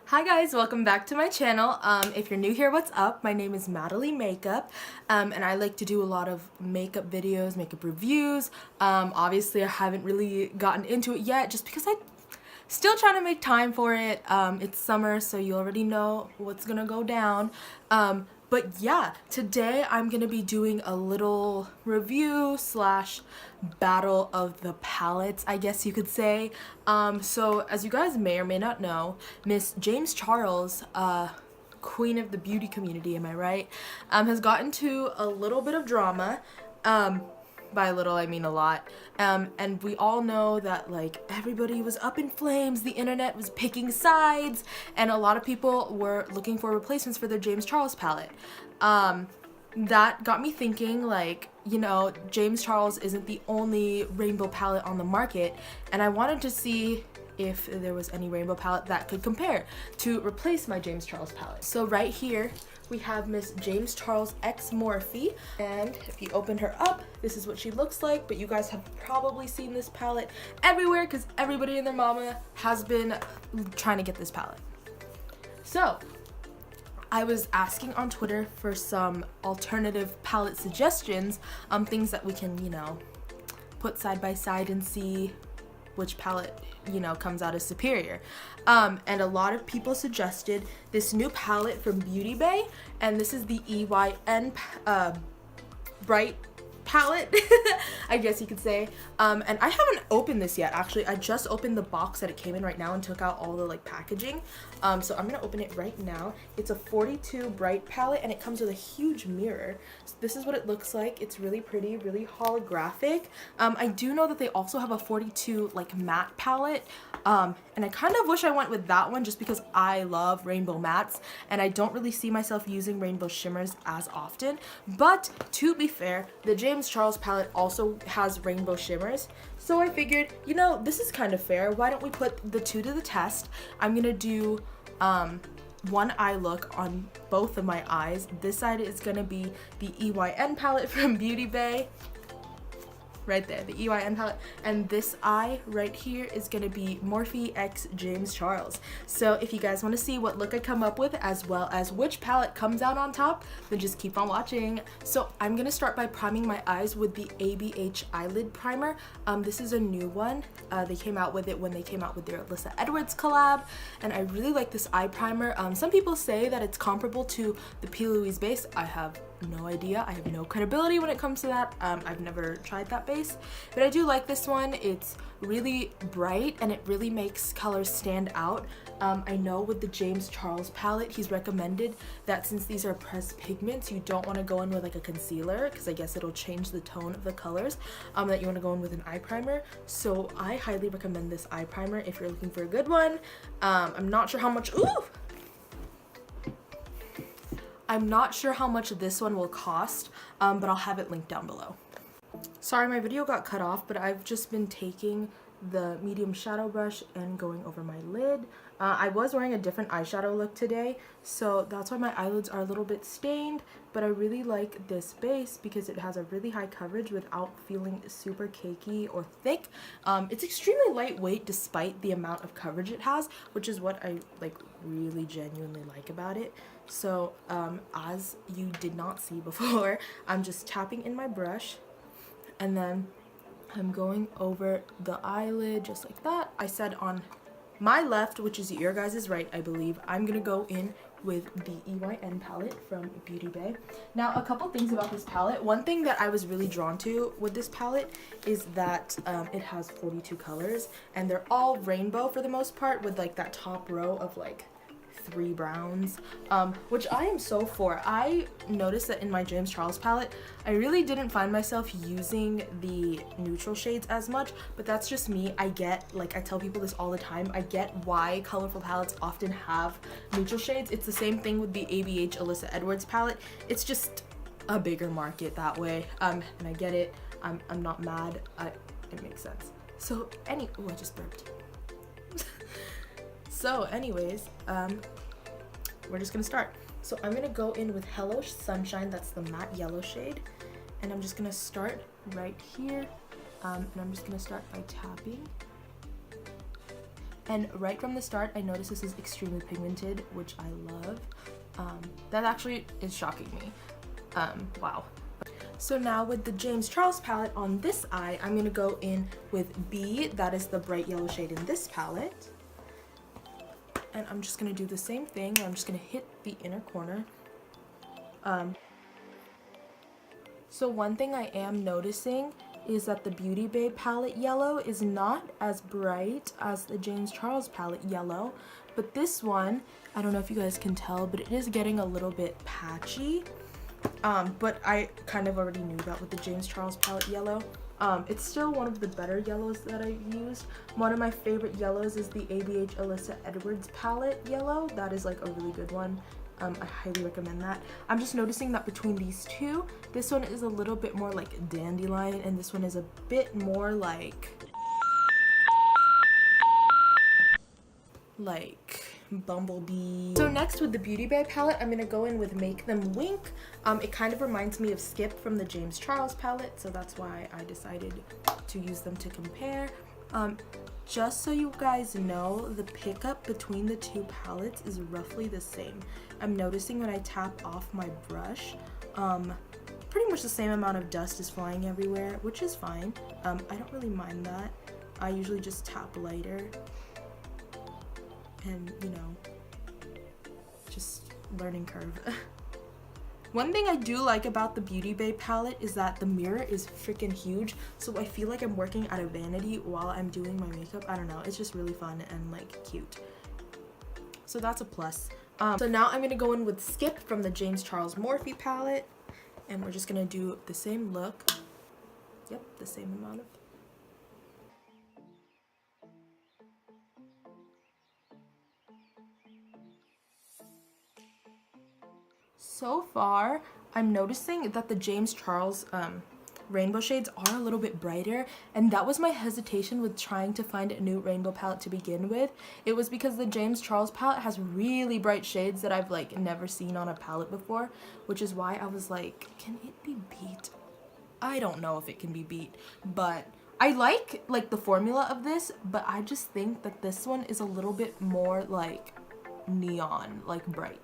Hi guys, welcome back to my channel. If you're new here, what's up? My name is Madeline Makeup, and I like to do a lot of makeup videos, makeup reviews. Obviously I haven't really gotten into it yet just because I'm still trying to make time for it. It's summer, so you already know what's gonna go down. But yeah, today I'm gonna be doing a little review slash battle of the palettes, I guess you could say. So as you guys may or may not know, Miss James Charles, queen of the beauty community, am I right, has gotten into a little bit of drama. By a little, I mean a lot. And we all know that, like, everybody was up in flames, the internet was picking sides, and a lot of people were looking for replacements for their James Charles palette. That got me thinking, like, you know, James Charles isn't the only rainbow palette on the market, and I wanted to see if there was any rainbow palette that could compare to replace my James Charles palette. So right here, we have Miss James Charles X Morphe, and if you open her up, this is what she looks like, but you guys have probably seen this palette everywhere because everybody and their mama has been trying to get this palette. So, I was asking on Twitter for some alternative palette suggestions, things that we can, you know, put side by side and see which palette, you know, comes out as superior. And a lot of people suggested this new palette from Beauty Bay, and this is the EYN Bright palette, I guess you could say. And I haven't opened this yet, actually. I just opened the box that it came in right now and took out all the, like, packaging. So I'm gonna open it right now. It's a 42 Bright palette, and it comes with a huge mirror. So this is what it looks like. It's really pretty, really holographic. I do know that they also have a 42, like, matte palette, and I kind of wish I went with that one just because I love rainbow mattes, and I don't really see myself using rainbow shimmers as often. But to be fair, the James Charles palette also has rainbow shimmers, so I figured, you know, this is kind of fair. Why don't we put the two to the test? I'm gonna do one eye look on both of my eyes. This side is gonna be the EYN palette from Beauty Bay. Right there, the EYN palette, and this eye right here is gonna be Morphe X James Charles. So if you guys want to see what look I come up with as well as which palette comes out on top, then just keep on watching. So I'm gonna start by priming my eyes with the ABH Eyelid Primer. This is a new one. They came out with it when they came out with their Alyssa Edwards collab, and I really like this eye primer. Some people say that it's comparable to the P. Louise base. I have no idea. I have no credibility when it comes to that. I've never tried that base, but I do like this one. It's really bright and it really makes colors stand out. I know with the James Charles palette, he's recommended that since these are pressed pigments, you don't want to go in with like a concealer because I guess it'll change the tone of the colors, that you want to go in with an eye primer. So I highly recommend this eye primer if you're looking for a good one. I'm not sure how much I'm not sure how much this one will cost, but I'll have it linked down below. Sorry, my video got cut off, but I've just been taking the medium shadow brush and going over my lid. I was wearing a different eyeshadow look today, so that's why my eyelids are a little bit stained, but I really like this base because it has a really high coverage without feeling super cakey or thick. It's extremely lightweight despite the amount of coverage it has, which is what I like really genuinely like about it. So as you did not see before, I'm just tapping in my brush and then I'm going over the eyelid just like that. I said on my left, which is your guys' right, I believe, I'm gonna go in with the EYN palette from Beauty Bay. Now, a couple things about this palette. One thing that I was really drawn to with this palette is that it has 42 colors, and they're all rainbow for the most part, with like that top row of like 3 browns, which I am so for. I noticed that in my James Charles palette, I really didn't find myself using the neutral shades as much, but that's just me. I get, like I tell people this all the time, I get why colorful palettes often have neutral shades. It's the same thing with the ABH Alyssa Edwards palette. It's just a bigger market that way, and I get it. I'm not mad. It makes sense. So I just burped. So anyways, we're just gonna start. So I'm gonna go in with Hello Sunshine, that's the matte yellow shade, and I'm just gonna start right here, and I'm just gonna start by tapping And right from the start, I noticed this is extremely pigmented, which I love. That actually is shocking me. Wow. So now with the James Charles palette on this eye, I'm gonna go in with B, that is the bright yellow shade in this palette. And I'm just gonna do the same thing. I'm just gonna hit the inner corner. So one thing I am noticing is that the Beauty Bay palette yellow is not as bright as the James Charles palette yellow, but this one, I don't know if you guys can tell, but it is getting a little bit patchy. But I kind of already knew that with the James Charles palette yellow. It's still one of the better yellows that I've used. One of my favorite yellows is the ABH Alyssa Edwards palette yellow. That is like a really good one. I highly recommend that. I'm just noticing that between these two, this one is a little bit more like dandelion and this one is a bit more like bumblebee. So next with the Beauty Bay palette, I'm gonna go in with Make Them Wink. It kind of reminds me of Skip from the James Charles palette, so that's why I decided to use them to compare. Just so you guys know, the pickup between the two palettes is roughly the same. I'm noticing when I tap off my brush, pretty much the same amount of dust is flying everywhere, which is fine. I don't really mind that. I usually just tap lighter and, you know, just learning curve. One thing I do like about the Beauty Bay palette is that the mirror is freaking huge, so I feel like I'm working out of vanity while I'm doing my makeup. I don't know, it's just really fun and like cute. So that's a plus. So now I'm gonna go in with Skip from the James Charles Morphe palette, and we're just gonna do the same look. Yep, the same amount of. So far, I'm noticing that the James Charles rainbow shades are a little bit brighter, and that was my hesitation with trying to find a new rainbow palette to begin with. It was because the James Charles palette has really bright shades that I've like never seen on a palette before, which is why I was like, can it be beat? I don't know if it can be beat, but I like the formula of this, but I just think that this one is a little bit more like neon, like bright.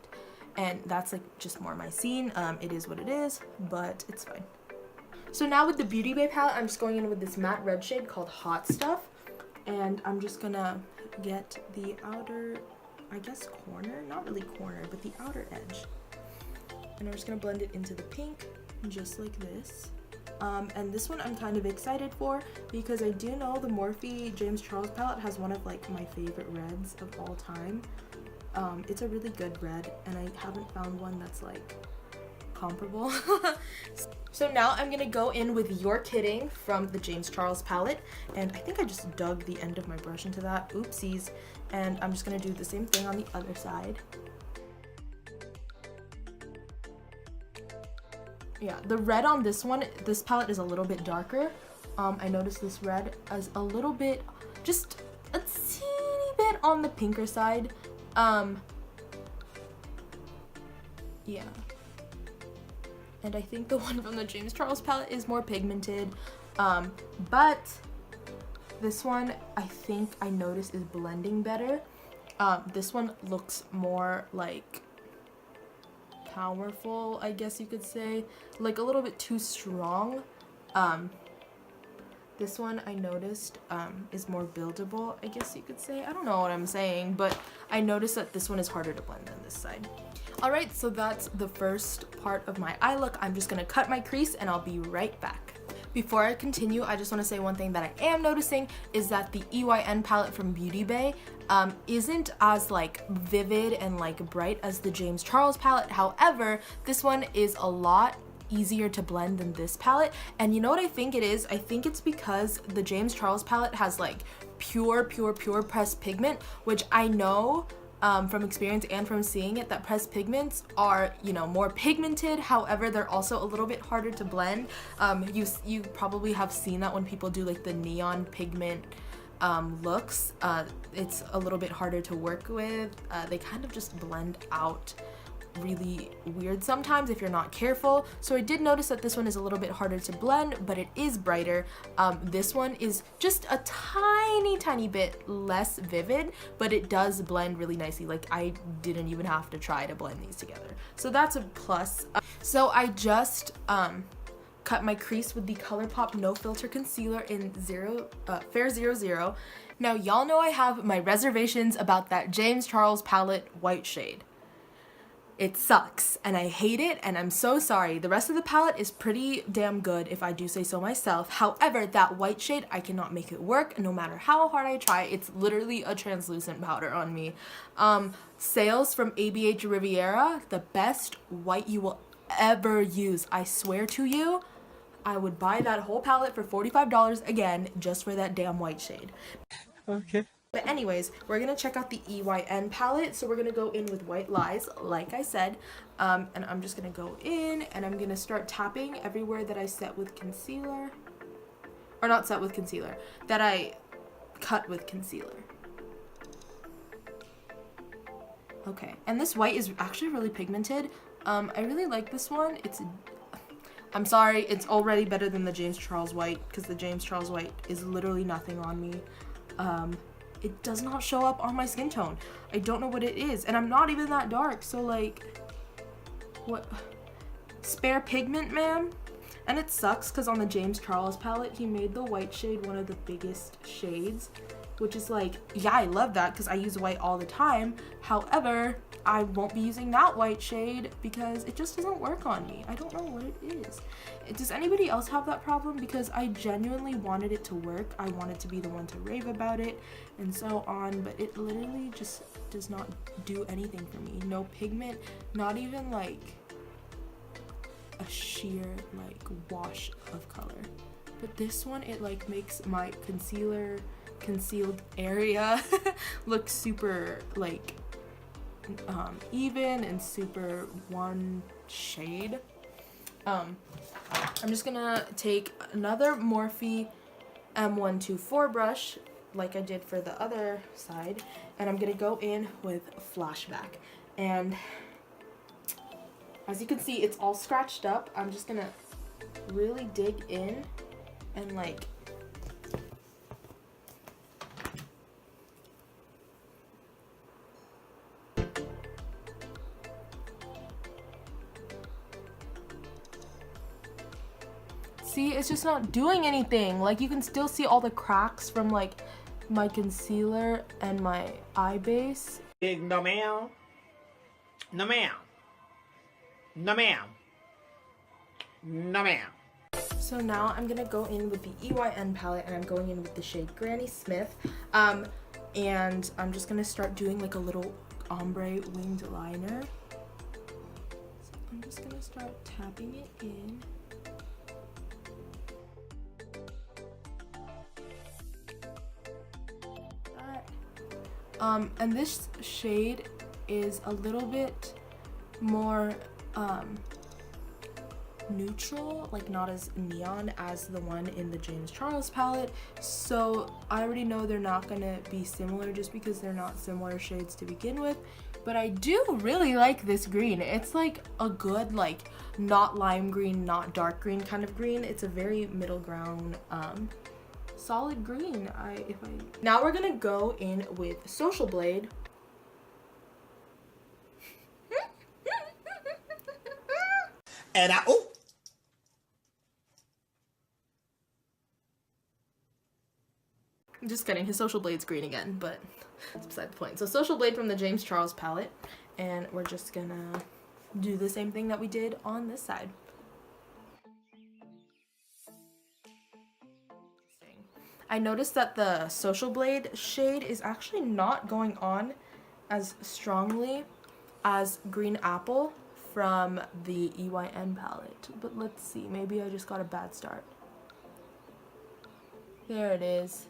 And that's like just more my scene. It is what it is, but it's fine. So now with the Beauty Bay palette, I'm just going in with this matte red shade called Hot Stuff. And I'm just gonna get the outer, I guess corner, not really corner, but the outer edge. And I'm just gonna blend it into the pink, just like this. And this one I'm kind of excited for because I do know the Morphe James Charles palette has one of like my favorite reds of all time. It's a really good red, and I haven't found one that's like comparable. So now I'm gonna go in with You're Kidding from the James Charles palette, and I think I just dug the end of my brush into that, oopsies, and I'm just gonna do the same thing on the other side. Yeah, the red on this one, this palette is a little bit darker. I noticed this red is a little bit, just a teeny bit on the pinker side. Yeah. And I think the one from the James Charles palette is more pigmented. But this one I think I noticed is blending better. This one looks more like powerful, I guess you could say. Like a little bit too strong. This one I noticed is more buildable, I guess you could say. I don't know what I'm saying, but I noticed that this one is harder to blend than this side. Alright, so that's the first part of my eye look. I'm just gonna cut my crease and I'll be right back. Before I continue, I just want to say one thing that I am noticing is that the EYN palette from Beauty Bay isn't as like vivid and like bright as the James Charles palette. However, this one is a lot easier to blend than this palette, and you know what I think it is? I think it's because the James Charles palette has like pure pressed pigment, which I know from experience and from seeing it that pressed pigments are, you know, more pigmented. However, they're also a little bit harder to blend. You probably have seen that when people do like the neon pigment looks. It's a little bit harder to work with. They kind of just blend out really weird sometimes if you're not careful. So I did notice that this one is a little bit harder to blend, but it is brighter. This one is just a tiny bit less vivid, but it does blend really nicely. Like, I didn't even have to try to blend these together. So that's a plus. So I just cut my crease with the ColourPop No Filter Concealer in Fair 00. Now, y'all know I have my reservations about that James Charles palette white shade. It sucks, and I hate it, and I'm so sorry. The rest of the palette is pretty damn good, if I do say so myself. However, that white shade, I cannot make it work, no matter how hard I try. It's literally a translucent powder on me. Sales from ABH Riviera, the best white you will ever use. I swear to you, I would buy that whole palette for $45 again, just for that damn white shade. Okay. But anyways, we're gonna check out the EYN palette. So we're gonna go in with White Lies, like I said, and I'm just gonna go in and I'm gonna start tapping everywhere that I set with concealer, or not set with concealer, that I cut with concealer. Okay, and this white is actually really pigmented. I really like this one. I'm sorry, it's already better than the James Charles white, because the James Charles white is literally nothing on me. It does not show up on my skin tone. I don't know what it is, and I'm not even that dark, so like, what? Spare pigment, ma'am? And it sucks because on the James Charles palette, he made the white shade one of the biggest shades, which is like, yeah, I love that because I use white all the time. However, I won't be using that white shade because it just doesn't work on me. I don't know what it is. Does anybody else have that problem? Because I genuinely wanted it to work. I wanted to be the one to rave about it and so on, but it literally just does not do anything for me. No pigment, not even like a sheer like wash of color. But this one, it like makes my concealed area look super like even and super one shade. I'm just gonna take another Morphe M124 brush like I did for the other side, and I'm gonna go in with Flashback. And as you can see, it's all scratched up. I'm just gonna really dig in and like see, it's just not doing anything. Like, you can still see all the cracks from like my concealer and my eye base. Big no ma'am. No ma'am. No ma'am. No ma'am. So now I'm gonna go in with the EYN palette, and I'm going in with the shade Granny Smith. And I'm just gonna start doing like a little ombre winged liner. So I'm just gonna start tapping it in. And this shade is a little bit more neutral, like not as neon as the one in the James Charles palette. So I already know they're not gonna be similar just because they're not similar shades to begin with. But I do really like this green. It's like a good, like, not lime green, not dark green kind of green. It's a very middle ground, solid green. Now we're gonna go in with Social Blade. And I'm just kidding, his Social Blade's green again, but that's beside the point. So Social Blade from the James Charles palette, and we're just gonna do the same thing that we did on this side. I noticed that the Social Blade shade is actually not going on as strongly as Green Apple from the EYN palette. But let's see, maybe I just got a bad start. There it is.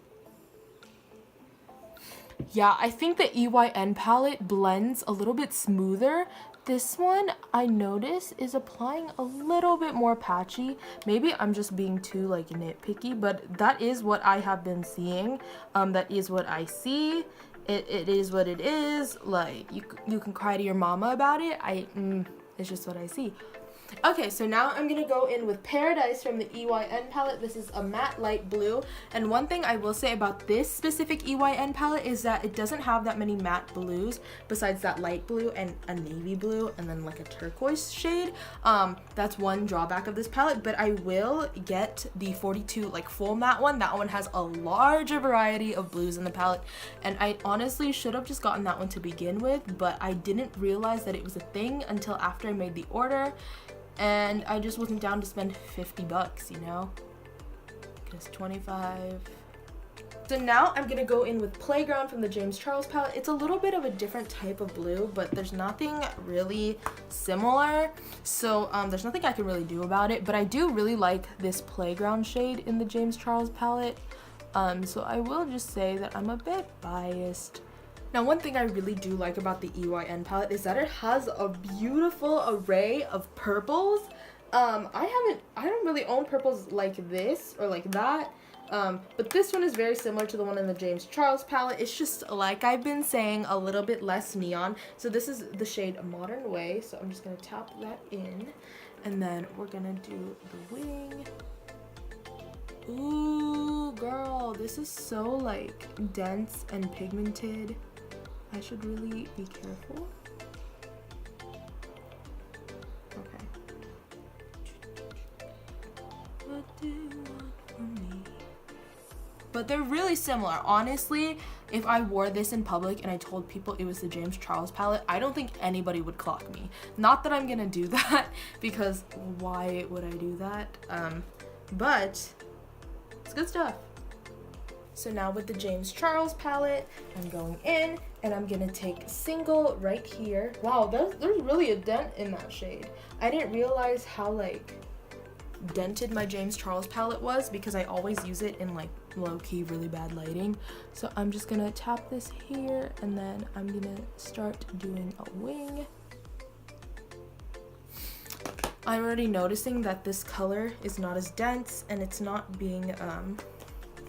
Yeah, I think the EYN palette blends a little bit smoother. This one, I notice, is applying a little bit more patchy. Maybe I'm just being too like nitpicky, but that is what I have been seeing. That is what I see, it is what it is. Like, you can cry to your mama about it. It's just what I see. Okay, so now I'm gonna go in with Paradise from the EYN palette. This is a matte light blue, and one thing I will say about this specific EYN palette is that it doesn't have that many matte blues besides that light blue and a navy blue and then like a turquoise shade. That's one drawback of this palette, but I will get the 42 like full matte one. That one has a larger variety of blues in the palette, and I honestly should have just gotten that one to begin with, but I didn't realize that it was a thing until after I made the order. And I just wasn't down to spend 50 bucks, you know? Because 25. So now I'm gonna go in with Playground from the James Charles palette. It's a little bit of a different type of blue, but there's nothing really similar. So there's nothing I can really do about it, but I do really like this Playground shade in the James Charles palette. So I will just say that I'm a bit biased. Now, one thing I really do like about the EYN palette is that it has a beautiful array of purples. I don't really own purples like this or like that, but this one is very similar to the one in the James Charles palette. It's just, like I've been saying, a little bit less neon. So this is the shade Modern Way, so I'm just gonna tap that in, and then we're gonna do the wing. Ooh, girl, this is so like dense and pigmented. I should really be careful. Okay. What do you want from me? But they're really similar. Honestly, if I wore this in public and I told people it was the James Charles palette, I don't think anybody would clock me. Not that I'm gonna do that, because why would I do that? But it's good stuff. So now with the James Charles palette, I'm going in and I'm gonna take Single right here. Wow, there's really a dent in that shade. I didn't realize how like dented my James Charles palette was because I always use it in like low-key really bad lighting. So I'm just gonna tap this here and then I'm gonna start doing a wing. I'm already noticing that this color is not as dense and it's not being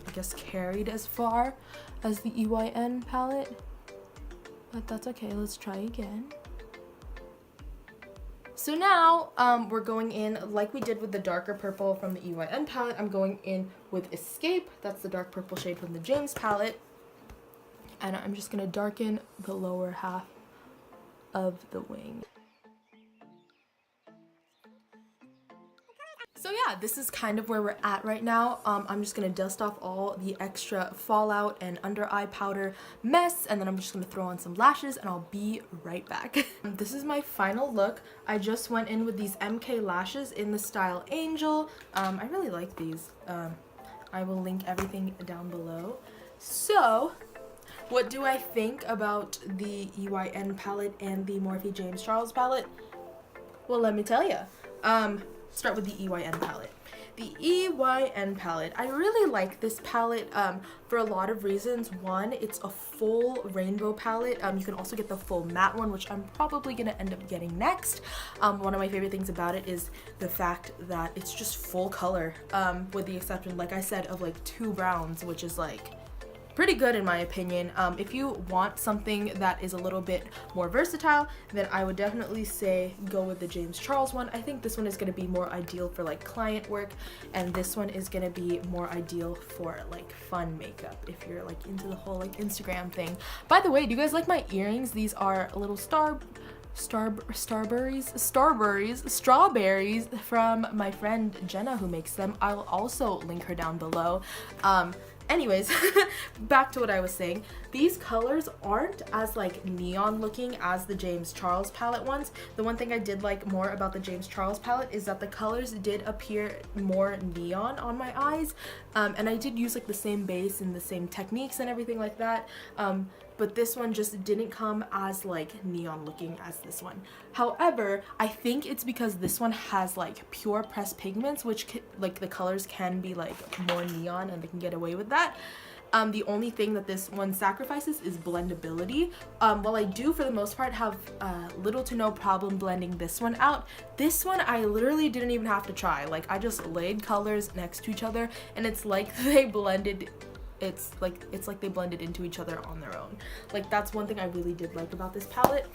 I guess carried as far as the EYN palette, but that's okay. Let's try again. So now we're going in like we did with the darker purple from the EYN palette. I'm going in with Escape. That's the dark purple shade from the James palette, and I'm just gonna darken the lower half of the wing. So yeah, this is kind of where we're at right now. I'm just gonna dust off all the extra fallout and under eye powder mess, and then I'm just gonna throw on some lashes and I'll be right back. This is my final look. I just went in with these MK lashes in the style Angel. I really like these. I will link everything down below. So, what do I think about the EYN palette and the Morphe James Charles palette? Well, let me tell you. Start with the EYN palette. The EYN palette, I really like this palette for a lot of reasons. One, it's a full rainbow palette. You can also get the full matte one, which I'm probably gonna end up getting next. One of my favorite things about it is the fact that it's just full color, with the exception, like I said, of like 2 browns, which is like pretty good in my opinion. If you want something that is a little bit more versatile, then I would definitely say go with the James Charles one. I think this one is going to be more ideal for like client work, and this one is going to be more ideal for like fun makeup if you're like into the whole like Instagram thing. By the way, do you guys like my earrings? These are little strawberries from my friend Jenna who makes them. I'll also link her down below. Anyways, back to what I was saying. These colors aren't as like neon looking as the James Charles palette ones. The one thing I did like more about the James Charles palette is that the colors did appear more neon on my eyes, and I did use like the same base and the same techniques and everything like that, but this one just didn't come as like neon looking as this one. However, I think it's because this one has like pure pressed pigments, which like the colors can be like more neon and they can get away with that. The only thing that this one sacrifices is blendability. While I do for the most part have little to no problem blending this one out, this one I literally didn't even have to try. Like I just laid colors next to each other and it's like they blended it's like they blended into each other on their own. Like, that's one thing I really did like about this palette.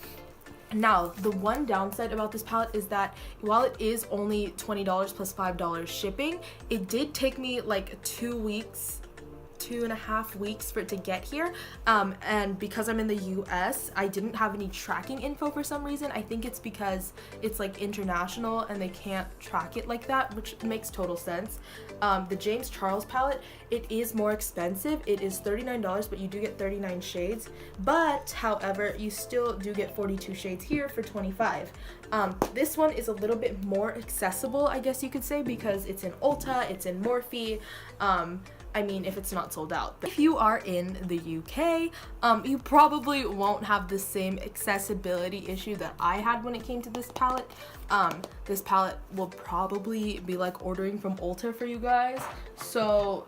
Now, the one downside about this palette is that while it is only $20 plus $5 shipping, it did take me like 2.5 weeks for it to get here, and because I'm in the US, I didn't have any tracking info for some reason. I think it's because it's like international and they can't track it like that, which makes total sense. The James Charles palette, it is more expensive. It is $39, but you do get 39 shades, but however, you still do get 42 shades here for $25. This one is a little bit more accessible, I guess you could say, because it's in Ulta, it's in Morphe. I mean, if it's not sold out. If you are in the UK, you probably won't have the same accessibility issue that I had when it came to this palette. This palette will probably be like ordering from Ulta for you guys, so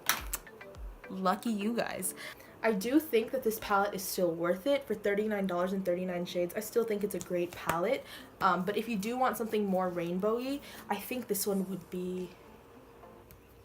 lucky you guys. I do think that this palette is still worth it for $39 and 39 shades. I still think it's a great palette, but if you do want something more rainbowy, I think this one would be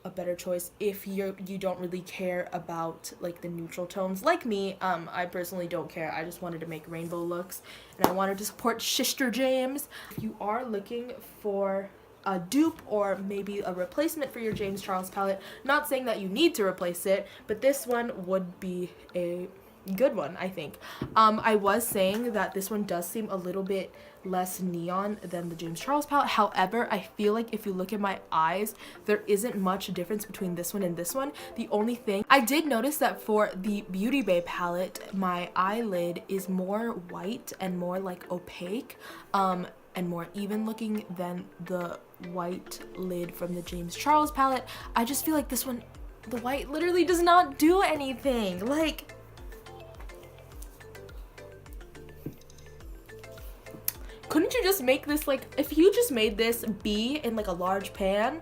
a better choice if you don't really care about like the neutral tones like me. I personally don't care. I just wanted to make rainbow looks and I wanted to support Sister James. If you are looking for a dupe or maybe a replacement for your James Charles palette, not saying that you need to replace it, but this one would be a good one, I think. I was saying that this one does seem a little bit less neon than the James Charles palette. However, I feel like if you look at my eyes, there isn't much difference between this one and this one. The only thing I did notice that for the Beauty Bay palette, my eyelid is more white and more like opaque, and more even looking than the white lid from the James Charles palette. I just feel like this one, the white literally does not do anything. Like, couldn't you just make this, like, if you just made this be in like a large pan,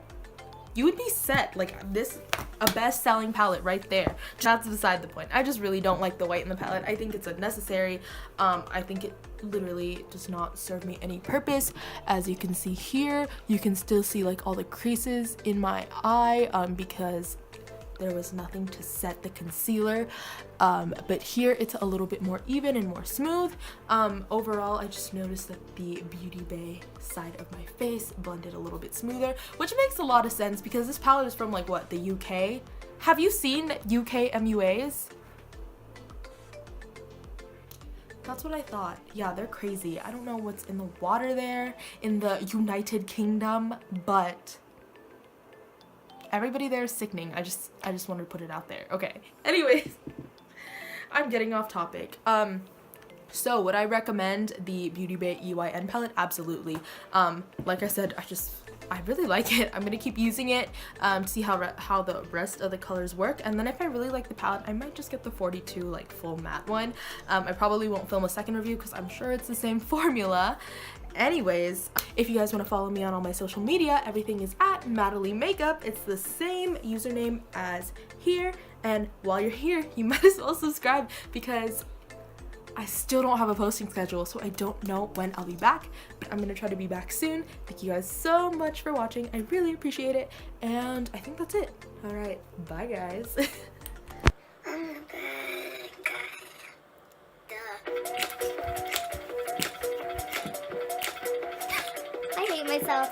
you would be set. Like, this, a best-selling palette right there. That's beside the point. I just really don't like the white in the palette. I think it's unnecessary. I think it literally does not serve me any purpose. As you can see here, you can still see like all the creases in my eye, because there was nothing to set the concealer, but here it's a little bit more even and more smooth. Overall, I just noticed that the Beauty Bay side of my face blended a little bit smoother, which makes a lot of sense because this palette is from like, what, the UK? Have you seen UK MUAs? That's what I thought. Yeah, they're crazy. I don't know what's in the water there in the United Kingdom, but everybody there is sickening. I just wanted to put it out there. Okay. Anyways, I'm getting off topic. So would I recommend the Beauty Bay EYN palette? Absolutely. Like I said, I really like it. I'm gonna keep using it to see how the rest of the colors work, and then if I really like the palette, I might just get the 42 like full matte one. I probably won't film a second review because I'm sure it's the same formula. Anyways, if you guys want to follow me on all my social media, everything is at Madeline Makeup. It's the same username as here, and while you're here, you might as well subscribe because I still don't have a posting schedule, so I don't know when I'll be back, but I'm gonna try to be back soon. Thank you guys so much for watching. I really appreciate it, and I think that's it. All right, bye guys. I hate myself.